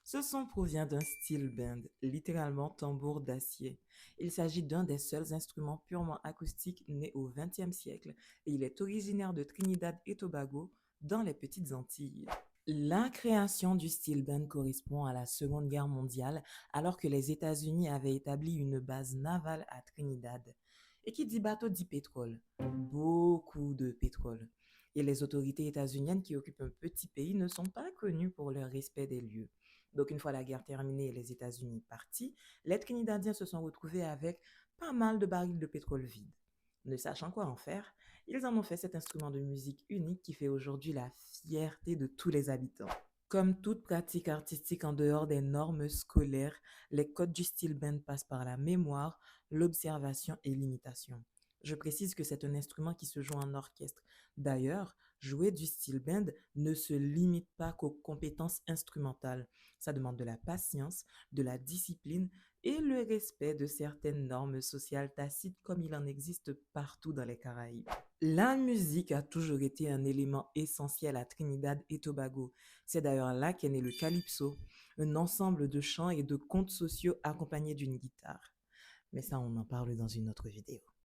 Ce son provient d'un steel band, littéralement tambour d'acier. Il s'agit d'un des seuls instruments purement acoustiques nés au XXe siècle et il est originaire de Trinidad et Tobago dans les Petites Antilles. La création du steel band correspond à la Seconde Guerre mondiale alors que les États-Unis avaient établi une base navale à Trinidad. Et qui dit bateau dit pétrole. Beaucoup de pétrole. Et les autorités états-uniennes qui occupent un petit pays ne sont pas connues pour leur respect des lieux. Donc une fois la guerre terminée et les États-Unis partis, les Trinidadiens se sont retrouvés avec pas mal de barils de pétrole vides. Ne sachant quoi en faire, ils en ont fait cet instrument de musique unique qui fait aujourd'hui la fierté de tous les habitants. Comme toute pratique artistique en dehors des normes scolaires, les codes du style band passent par la mémoire, l'observation et l'imitation. Je précise que c'est un instrument qui se joue en orchestre. D'ailleurs, jouer du steel band ne se limite pas qu'aux compétences instrumentales. Ça demande de la patience, de la discipline et le respect de certaines normes sociales tacites comme il en existe partout dans les Caraïbes. La musique a toujours été un élément essentiel à Trinidad et Tobago. C'est d'ailleurs là qu'est né le calypso, un ensemble de chants et de contes sociaux accompagnés d'une guitare. Mais ça, on en parle dans une autre vidéo.